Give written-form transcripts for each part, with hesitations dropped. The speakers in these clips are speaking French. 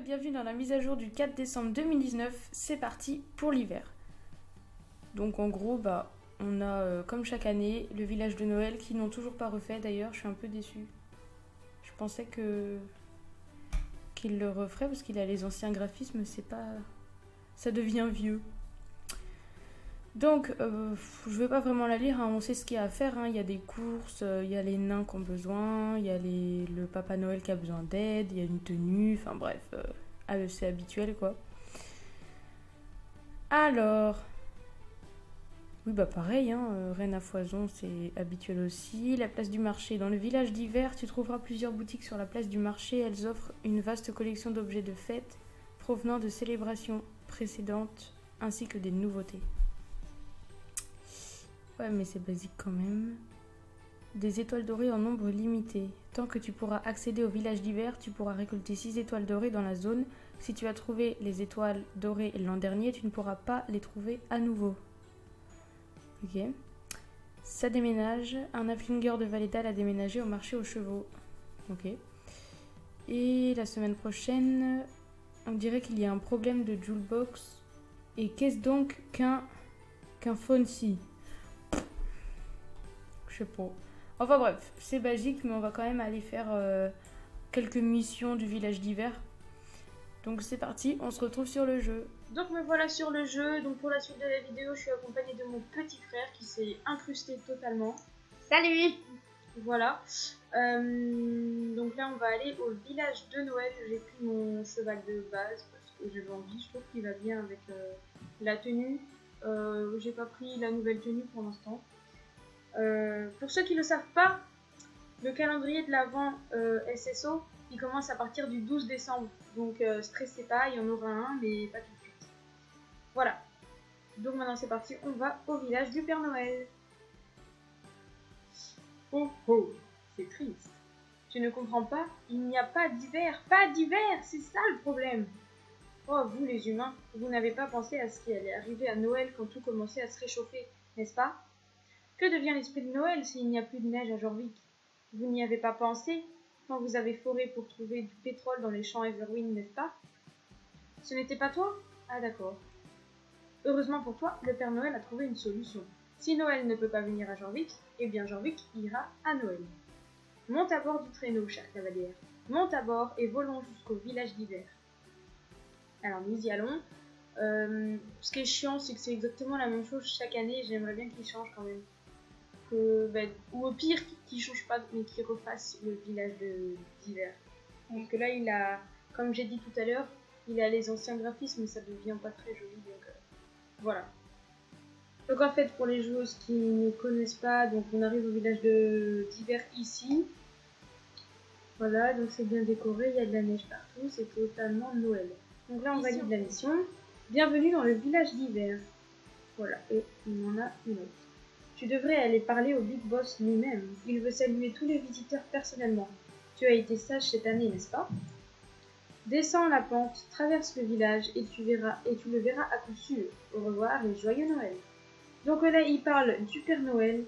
bienvenue dans la mise à jour du 4 décembre 2019. C'est parti pour l'hiver. Donc en gros, on a comme chaque année le village de Noël qui n'ont toujours pas refait. D'ailleurs, je suis un peu déçue. Je pensais qu'il le referait parce qu'il a les anciens graphismes, c'est pas... ça devient vieux. Donc, je vais pas vraiment la lire, hein. On sait ce qu'il y a à faire, hein. Il y a des courses, il y a les nains qui ont besoin, il y a le Papa Noël qui a besoin d'aide, il y a une tenue, enfin bref, c'est habituel quoi. Alors, oui pareil, hein, Reine à foison c'est habituel aussi. La place du marché, dans le village d'hiver, tu trouveras plusieurs boutiques sur la place du marché. Elles offrent une vaste collection d'objets de fête provenant de célébrations précédentes ainsi que des nouveautés. Ouais, mais c'est basique quand même. Des étoiles dorées en nombre limité. Tant que tu pourras accéder au village d'hiver, tu pourras récolter 6 étoiles dorées dans la zone. Si tu as trouvé les étoiles dorées l'an dernier, tu ne pourras pas les trouver à nouveau. Ok. Ça déménage. Un afflinger de Valédal a déménagé au marché aux chevaux. Ok. Et la semaine prochaine, on dirait qu'il y a un problème de Jewelbox. Et qu'est-ce donc qu'un Fonzie ? Je sais pas. Enfin bref, c'est basique, mais on va quand même aller faire quelques missions du village d'hiver. Donc c'est parti, on se retrouve sur le jeu. Donc me voilà sur le jeu. Donc pour la suite de la vidéo, je suis accompagnée de mon petit frère qui s'est incrusté totalement. Salut! Voilà. Donc là, on va aller au village de Noël. J'ai pris mon cheval de base parce que j'avais envie. Je trouve qu'il va bien avec la tenue. J'ai pas pris la nouvelle tenue pour l'instant. Pour ceux qui ne le savent pas, le calendrier de l'Avent SSO, il commence à partir du 12 décembre. Donc stressez pas, il y en aura un, mais pas tout de suite. Voilà. Donc maintenant c'est parti, on va au village du Père Noël. Oh oh, c'est triste. Tu ne comprends pas? Il n'y a pas d'hiver. Pas d'hiver, c'est ça le problème. Oh, vous les humains, vous n'avez pas pensé à ce qui allait arriver à Noël quand tout commençait à se réchauffer, n'est-ce pas? Que devient l'esprit de Noël s'il n'y a plus de neige à Jorvik? Vous n'y avez pas pensé quand vous avez foré pour trouver du pétrole dans les champs Everwind, n'est-ce pas? Ce n'était pas toi? Ah d'accord. Heureusement pour toi, le Père Noël a trouvé une solution. Si Noël ne peut pas venir à Jorvik, eh bien Jorvik ira à Noël. Monte à bord du traîneau, chère cavalière. Monte à bord et volons jusqu'au village d'hiver. Alors nous y allons. Ce qui est chiant, c'est que c'est exactement la même chose chaque année. J'aimerais bien qu'il change quand même. Ou au pire qu'il change pas mais qu'il refasse le village d'hiver. Parce que là il a, comme j'ai dit tout à l'heure, il a les anciens graphismes mais ça devient pas très joli, donc voilà. Donc en fait pour les joueuses qui ne connaissent pas, donc on arrive au village d'hiver ici. Voilà, donc c'est bien décoré, il y a de la neige partout, c'est totalement Noël. Donc là on valide la mission. Bienvenue dans le village d'hiver. Voilà, et on en a une autre. Tu devrais aller parler au Big Boss lui-même. Il veut saluer tous les visiteurs personnellement. Tu as été sage cette année, n'est-ce pas? Descends la pente, traverse le village et tu le verras à coup sûr. Au revoir et joyeux Noël. Donc là, il parle du Père Noël.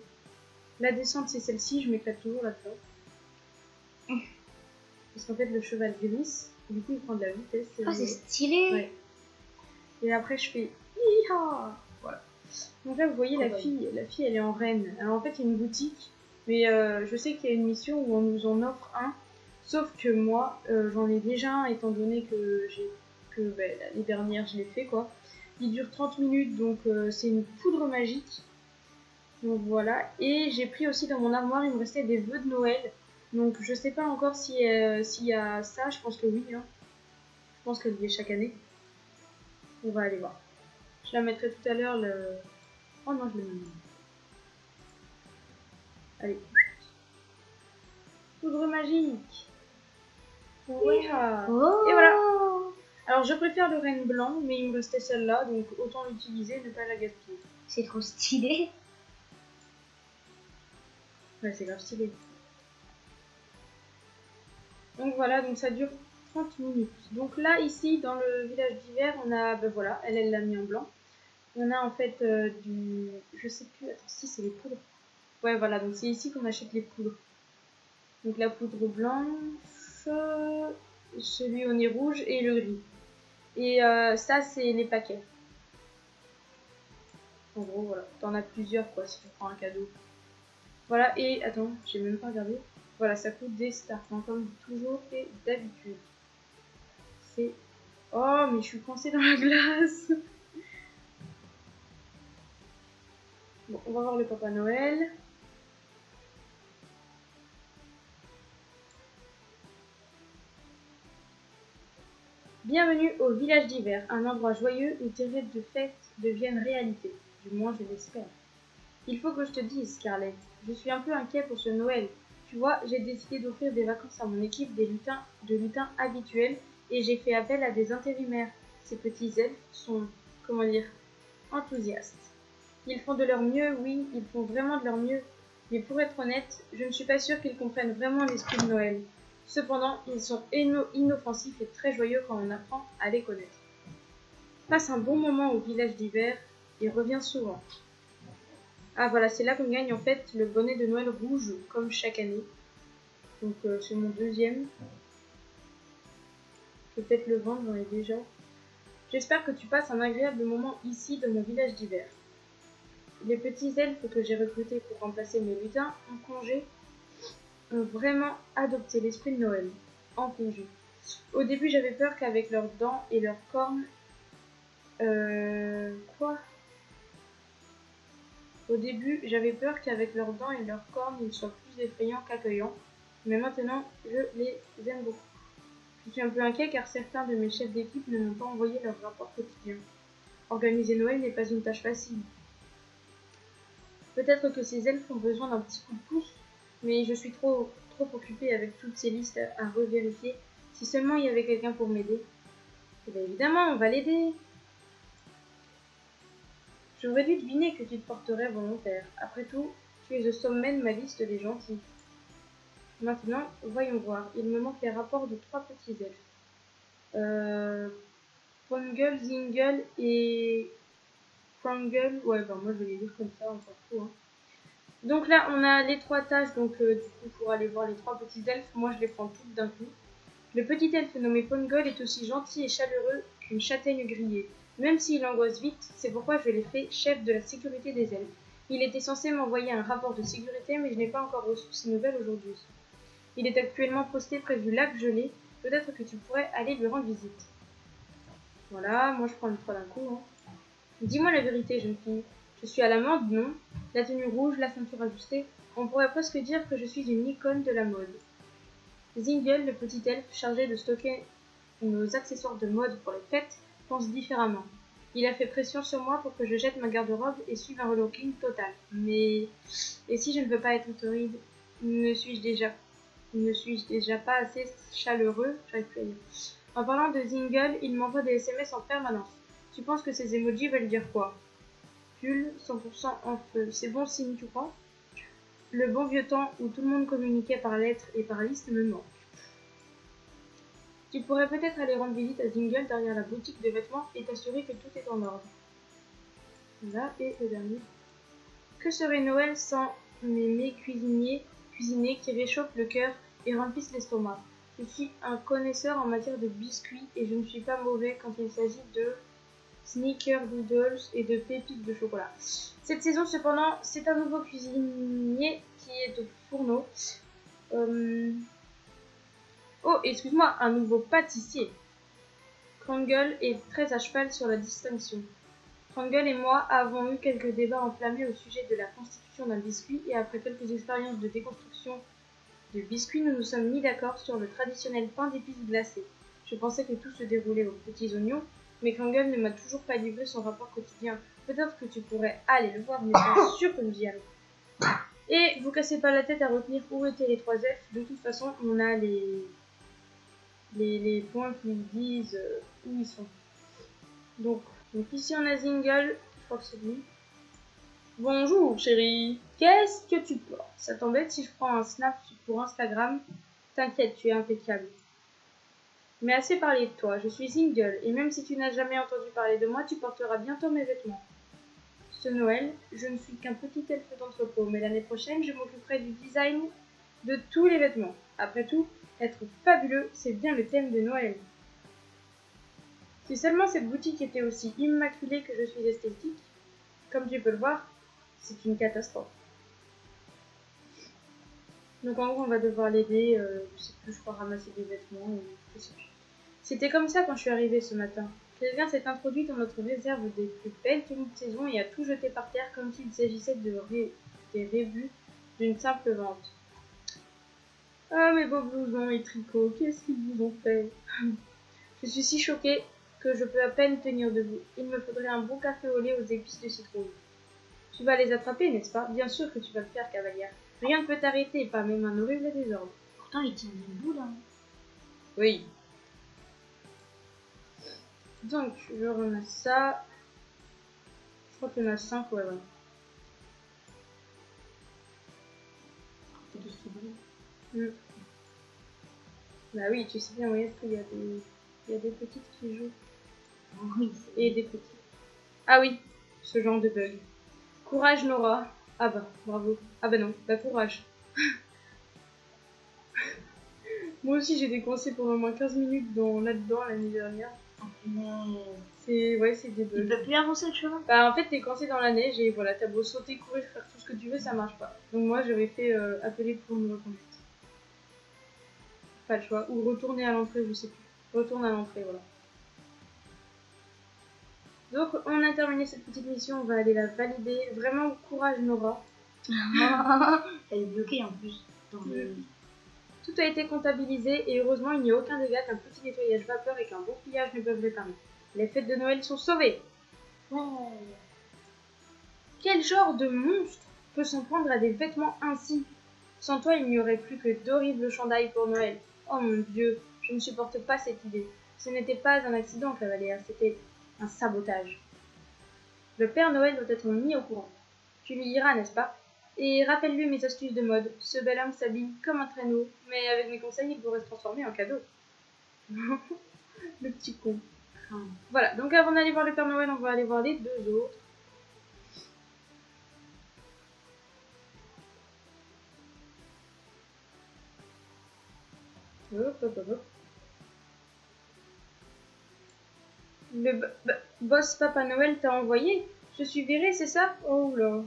La descente, c'est celle-ci, je m'éclate toujours là-dedans. Parce qu'en fait, le cheval glisse. Du coup, il prend de la vitesse. Oh, c'est stylé! Ouais. Et après, je fais Hi-ha! Voilà. Donc là, vous voyez la fille, elle est en reine. Alors en fait, il y a une boutique, mais je sais qu'il y a une mission où on nous en offre un. Sauf que moi, j'en ai déjà un, étant donné que l'année dernière, je l'ai fait, quoi. Il dure 30 minutes, donc c'est une poudre magique. Donc voilà. Et j'ai pris aussi dans mon armoire, il me restait des vœux de Noël. Donc je sais pas encore s'il y a ça, je pense que oui. Hein. Je pense qu'elle y est chaque année. On va aller voir. Je la mettrai tout à l'heure, Oh non, je l'ai même. Allez. Poudre magique. Ouais. Oh! Et voilà. Alors, je préfère le renne blanc, mais il me restait celle-là, donc autant l'utiliser, ne pas la gaspiller. C'est trop stylé. Ouais, c'est grave stylé. Donc voilà, donc ça dure 30 minutes. Donc là, ici, dans le village d'hiver, on a, voilà, elle l'a mis en blanc. On a en fait je sais plus, attends, si c'est les poudres. Ouais, voilà, donc c'est ici qu'on achète les poudres. Donc la poudre blanche, celui au nez rouge et le gris. Et ça, c'est les paquets. En gros, voilà. T'en as plusieurs, quoi, si tu prends un cadeau. Voilà, et attends, j'ai même pas regardé. Voilà, ça coûte des stars, hein, comme toujours et d'habitude. C'est... Oh, mais je suis coincée dans la glace. Bon, on va voir le Papa Noël. Bienvenue au village d'hiver, un endroit joyeux où tes rêves de fête deviennent réalité. Du moins, je l'espère. Il faut que je te dise, Scarlett, je suis un peu inquiet pour ce Noël. Tu vois, j'ai décidé d'offrir des vacances à mon équipe de lutins habituels et j'ai fait appel à des intérimaires. Ces petits elfes sont, comment dire, enthousiastes. Ils font de leur mieux, oui, ils font vraiment de leur mieux. Mais pour être honnête, je ne suis pas sûre qu'ils comprennent vraiment l'esprit de Noël. Cependant, ils sont inoffensifs et très joyeux quand on apprend à les connaître. Passe un bon moment au village d'hiver et reviens souvent. Ah voilà, c'est là qu'on gagne en fait le bonnet de Noël rouge, comme chaque année. Donc c'est mon deuxième. Je vais peut-être le vendre, j'en ai déjà. J'espère que tu passes un agréable moment ici dans mon village d'hiver. Les petits elfes que j'ai recrutés pour remplacer mes lutins en congé ont vraiment adopté l'esprit de Noël. En congé. Au début, j'avais peur qu'avec leurs dents et leurs cornes... Quoi ? Au début, j'avais peur qu'avec leurs dents et leurs cornes, ils soient plus effrayants qu'accueillants. Mais maintenant, je les aime beaucoup. Je suis un peu inquiet car certains de mes chefs d'équipe ne m'ont pas envoyé leur rapport quotidien. Organiser Noël n'est pas une tâche facile. Peut-être que ces elfes ont besoin d'un petit coup de pouce, mais je suis trop occupée avec toutes ces listes à revérifier. Si seulement il y avait quelqu'un pour m'aider. Eh bien évidemment, on va l'aider. J'aurais dû deviner que tu te porterais volontaire. Après tout, tu es au sommet de ma liste des gentils. Maintenant, voyons voir. Il me manque les rapports de 3 petits elfes. Pongle, Zingle et Prangle. Ouais, bah moi je vais les lire comme ça, on s'en fout. Hein. Donc là, on a les 3 tâches, donc du coup, pour aller voir les 3 petits elfes, moi je les prends toutes d'un coup. Le petit elfe nommé Pongle est aussi gentil et chaleureux qu'une châtaigne grillée. Même s'il angoisse vite, c'est pourquoi je l'ai fait chef de la sécurité des elfes. Il était censé m'envoyer un rapport de sécurité, mais je n'ai pas encore reçu ses nouvelles aujourd'hui. Il est actuellement posté près du lac gelé. Peut-être que tu pourrais aller lui rendre visite. Voilà, moi je prends le 3 d'un coup. Hein. Dis-moi la vérité, jeune fille. Je suis à la mode, non? La tenue rouge, la ceinture ajustée. On pourrait presque dire que je suis une icône de la mode. Zingle, le petit elfe chargé de stocker nos accessoires de mode pour les fêtes, pense différemment. Il a fait pression sur moi pour que je jette ma garde-robe et suive un relooking total. Mais... Et si je ne veux pas être torride, ne suis-je déjà pas assez chaleureux? J'arrive plus à dire. En parlant de Zingle, il m'envoie des SMS en permanence. Tu penses que ces emojis veulent dire quoi? Pull, 100% en feu. C'est bon signe, tu crois? Le bon vieux temps où tout le monde communiquait par lettres et par liste me manque. Tu pourrais peut-être aller rendre visite à Zingle derrière la boutique de vêtements et t'assurer que tout est en ordre. Là, et le dernier. Que serait Noël sans mes cuisiniers qui réchauffent le cœur et remplissent l'estomac? Je suis un connaisseur en matière de biscuits et je ne suis pas mauvais quand il s'agit de snickerdoodles et de pépites de chocolat. Cette saison, cependant, c'est un nouveau cuisinier qui est au fourneau. Oh, excuse-moi, un nouveau pâtissier. Krangle est très à cheval sur la distinction. Krangle et moi avons eu quelques débats enflammés au sujet de la constitution d'un biscuit et après quelques expériences de déconstruction de biscuits, nous nous sommes mis d'accord sur le traditionnel pain d'épices glacé. Je pensais que tout se déroulait aux petits oignons, mais Krangle ne m'a toujours pas livré son rapport quotidien. Peut-être que tu pourrais aller le voir, mais c'est sûr que nous y allons. Et vous cassez pas la tête à retenir où étaient les 3 F. De toute façon, on a les points qui disent où ils sont. Donc ici on a Zingle, je crois que c'est lui. Bonjour chérie, qu'est-ce que tu portes? Ça t'embête si je prends un snap pour Instagram? T'inquiète, tu es impeccable. Mais assez parlé de toi, je suis Zingle, et même si tu n'as jamais entendu parler de moi, tu porteras bientôt mes vêtements. Ce Noël, je ne suis qu'un petit elfe d'entrepôt, mais l'année prochaine, je m'occuperai du design de tous les vêtements. Après tout, Être fabuleux, c'est bien le thème de Noël. Si seulement cette boutique était aussi immaculée que je suis esthétique, comme tu peux le voir, c'est une catastrophe. Donc en gros, on va devoir l'aider, je sais plus, je crois ramasser des vêtements, ou je sais plus. C'était comme ça quand je suis arrivée ce matin. Quelqu'un s'est introduit dans notre réserve des plus belles tenues de saison et a tout jeté par terre comme s'il s'agissait des rébus d'une simple vente. Ah mes beaux blousons et tricots, qu'est-ce qu'ils vous ont fait? Je suis si choquée que je peux à peine tenir debout. Il me faudrait un bon café au lait aux épices de citrouille. Tu vas les attraper, n'est-ce pas? Bien sûr que tu vas le faire, cavalière. Rien ne peut t'arrêter, pas même un horrible désordre. Pourtant, il tient debout là. Oui. Donc, je ramasse ça. Je crois qu'il y en a 5, ouais. T'as distribué. Bah oui, tu sais bien, oui, qu'il y a des petites qui jouent. Oui. Et des petits. Ah oui, ce genre de bug. Courage, Nora. Ah bah, bravo. Ah bah non, bah courage. Moi aussi, j'ai décoincé pendant au moins 15 minutes là-dedans l'année dernière. Mais C'est des bugs. il peut plus avancer le chemin. Bah en fait, t'es coincé dans la neige et voilà, t'as beau sauter, courir, faire tout ce que tu veux, ça marche pas. Donc moi, j'aurais fait appeler pour une reconduite. Pas le choix. Ou retourner à l'entrée, je sais plus. Retourne à l'entrée, voilà. Donc, on a terminé cette petite mission, on va aller la valider. Vraiment, courage Nora. Elle est bloquée en plus. Dans le... Tout a été comptabilisé et heureusement, il n'y a aucun dégât qu'un petit nettoyage vapeur et qu'un bon pliage ne peuvent réparer. Les fêtes de Noël sont sauvées. Ouais. Quel genre de monstre peut s'en prendre à des vêtements ainsi? Sans toi, il n'y aurait plus que d'horribles chandails pour Noël. Oh mon Dieu, je ne supporte pas cette idée. Ce n'était pas un accident, cavalière, c'était un sabotage. Le Père Noël doit être mis au courant. Tu lui diras, n'est-ce pas? Et rappelle-lui mes astuces de mode. Ce bel homme s'habille comme un traîneau, mais avec mes conseils, il pourrait se transformer en cadeau. Le petit con. Voilà, donc avant d'aller voir le Père Noël, on va aller voir les deux autres. Hop, hop, hop, hop. Le boss Papa Noël t'a envoyé? Je suis virée, c'est ça? Oh là.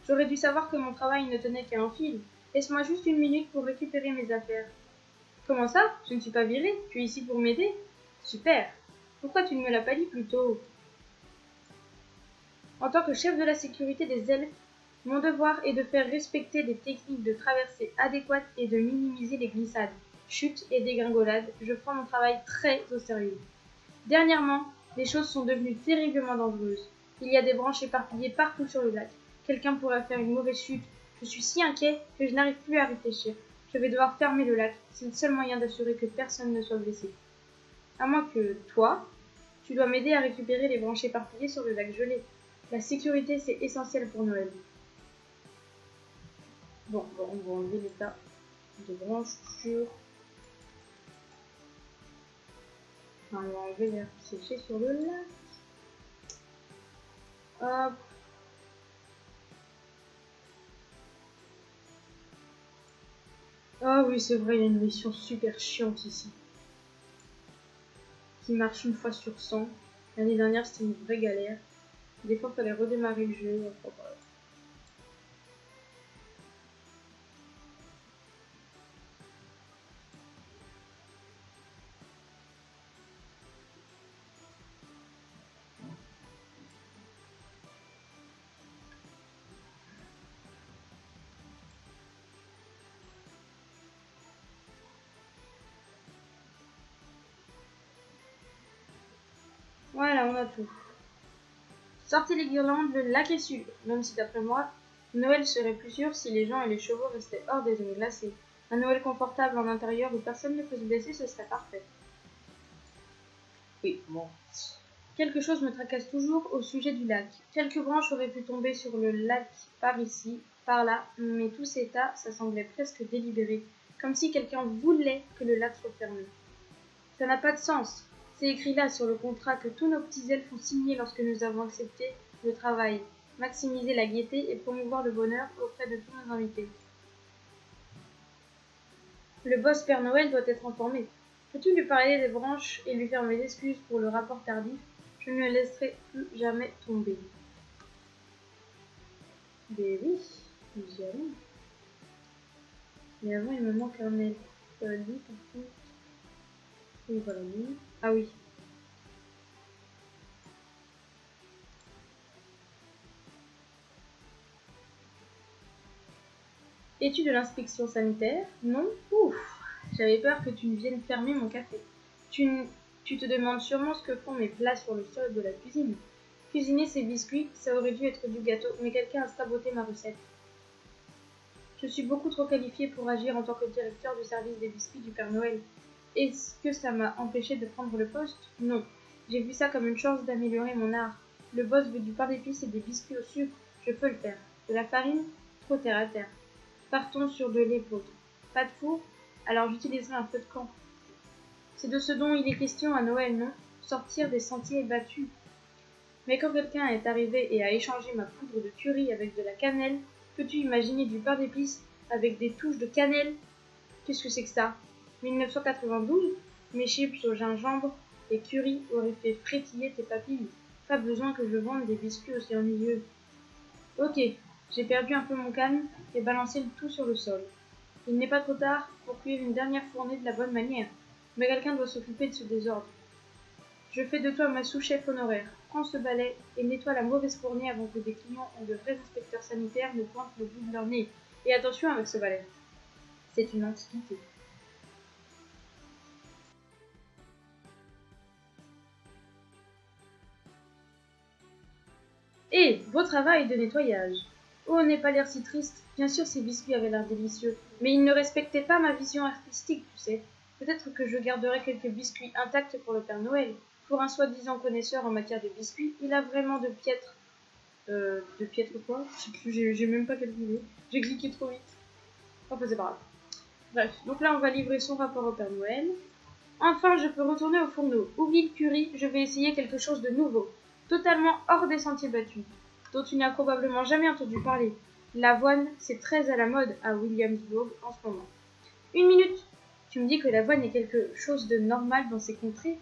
J'aurais dû savoir que mon travail ne tenait qu'à un fil. Laisse-moi juste une minute pour récupérer mes affaires. Comment ça? Je ne suis pas virée? Tu es ici pour m'aider? Super. Pourquoi tu ne me l'as pas dit plus tôt? En tant que chef de la sécurité des elfes, mon devoir est de faire respecter des techniques de traversée adéquates et de minimiser les glissades, chutes et dégringolades. Je prends mon travail très au sérieux. Dernièrement, les choses sont devenues terriblement dangereuses. Il y a des branches éparpillées partout sur le lac. Quelqu'un pourrait faire une mauvaise chute. Je suis si inquiet que je n'arrive plus à réfléchir. Je vais devoir fermer le lac. C'est le seul moyen d'assurer que personne ne soit blessé. À moins que toi, tu dois m'aider à récupérer les branches éparpillées sur le lac gelé. La sécurité, c'est essentiel pour Noël. Bon, on va enlever l'état de branches sur... Enfin, on va enlever l'air séché sur le lac. Hop. Ah oui, c'est vrai, il y a une mission super chiante ici. Qui marche une fois sur 100. L'année dernière, c'était une vraie galère. Des fois, il fallait redémarrer le jeu. Enfin, voilà. Voilà, on a tout. Sortez les guirlandes, le lac est sûr. Même si d'après moi, Noël serait plus sûr si les gens et les chevaux restaient hors des zones glacées. Un Noël confortable en intérieur où personne ne peut se blesser, ce serait parfait. Oui, bon. Quelque chose me tracasse toujours au sujet du lac. Quelques branches auraient pu tomber sur le lac par ici, par là, mais tout ces tas, ça semblait presque délibéré, comme si quelqu'un voulait que le lac soit fermé. Ça n'a pas de sens. C'est écrit là sur le contrat que tous nos petits elfes ont signé lorsque nous avons accepté le travail, maximiser la gaieté et promouvoir le bonheur auprès de tous nos invités. Le boss Père Noël doit être informé. Peux-tu lui parler des branches et lui faire mes excuses pour le rapport tardif? Je ne le laisserai plus jamais tomber. Mais oui, nous y allons. Mais avant, il me manque un mail. Lui, par contre. Oui, voilà, lui. Ah oui. Es-tu de l'inspection sanitaire? Non? Ouf! J'avais peur que tu ne viennes fermer mon café. Tu te demandes sûrement ce que font mes plats sur le sol de la cuisine. Cuisiner ces biscuits, ça aurait dû être du gâteau, mais quelqu'un a saboté ma recette. Je suis beaucoup trop qualifiée pour agir en tant que directeur du service des biscuits du Père Noël. Est-ce que ça m'a empêché de prendre le poste? Non. J'ai vu ça comme une chance d'améliorer mon art. Le boss veut du pain d'épices et des biscuits au sucre. Je peux le faire. De la farine? Trop terre à terre. Partons sur de l'épaule. Pas de four? Alors j'utiliserai un feu de camp. C'est de ce dont il est question à Noël, non? Sortir des sentiers battus. Mais quand quelqu'un est arrivé et a échangé ma poudre de curry avec de la cannelle, peux-tu imaginer du pain d'épices avec des touches de cannelle? Qu'est-ce que c'est que ça? 1992? Mes chips au gingembre et curry auraient fait frétiller tes papilles. Pas besoin que je vende des biscuits aussi ennuyeux. Ok, j'ai perdu un peu mon calme et balancé le tout sur le sol. Il n'est pas trop tard pour cuire une dernière fournée de la bonne manière, mais quelqu'un doit s'occuper de ce désordre. Je fais de toi ma sous-chef honoraire. Prends ce balai et nettoie la mauvaise fournée avant que des clients ou de vrais inspecteurs sanitaires ne pointent le bout de leur nez. Et attention avec ce balai. C'est une antiquité. Et beau travail de nettoyage. Oh, n'aie pas l'air si triste. Bien sûr, ces biscuits avaient l'air délicieux, mais ils ne respectaient pas ma vision artistique, tu sais. Peut-être que je garderai quelques biscuits intacts pour le Père Noël. Pour un soi-disant connaisseur en matière de biscuits, il a vraiment de piètres... de piètres quoi? Je sais plus, j'ai même pas calculé. J'ai cliqué trop vite. Enfin, c'est pas grave. Bref, donc là, on va livrer son rapport au Père Noël. Enfin, je peux retourner au fourneau. Oublie le curry, je vais essayer quelque chose de nouveau. Totalement hors des sentiers battus, dont tu n'as probablement jamais entendu parler. L'avoine, c'est très à la mode à Williamsburg en ce moment. Une minute! Tu me dis que l'avoine est quelque chose de normal dans ces contrées?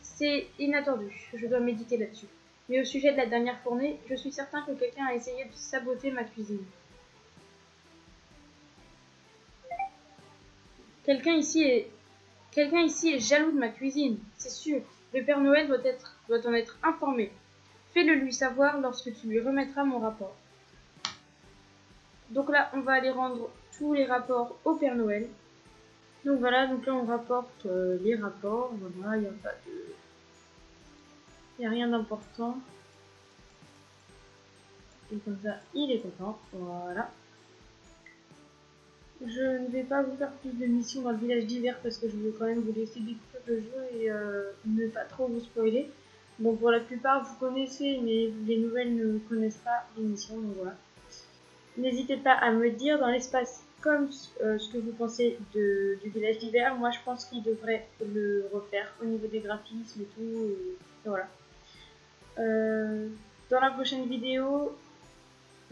C'est inattendu, je dois méditer là-dessus. Mais au sujet de la dernière fournée, je suis certain que quelqu'un a essayé de saboter ma cuisine. Quelqu'un ici est jaloux de ma cuisine, c'est sûr. Le Père Noël doit en être informé. Fais-le lui savoir lorsque tu lui remettras mon rapport. Donc là, on va aller rendre tous les rapports au Père Noël. Donc voilà, donc là on rapporte les rapports. Voilà, il n'y a rien d'important. Et comme ça, il est content. Voilà. Je ne vais pas vous faire plus de missions dans le village d'hiver parce que je veux quand même vous laisser découvrir le jeu et ne pas trop vous spoiler. Bon, pour la plupart, vous connaissez, mais les nouvelles ne connaissent pas l'émission, donc voilà. N'hésitez pas à me dire dans l'espace comme ce que vous pensez du village d'hiver. Moi, je pense qu'il devrait le refaire au niveau des graphismes et tout. Et voilà. Dans la prochaine vidéo,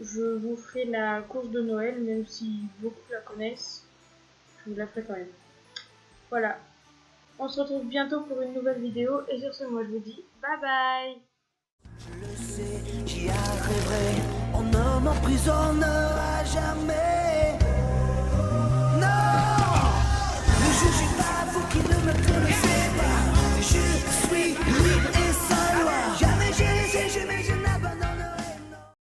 je vous ferai la course de Noël, même si beaucoup la connaissent. Je vous la ferai quand même. Voilà. On se retrouve bientôt pour une nouvelle vidéo. Et sur ce, moi je vous dis bye bye. Je le sais, j'y arriverai. On ne m'emprisonnera jamais.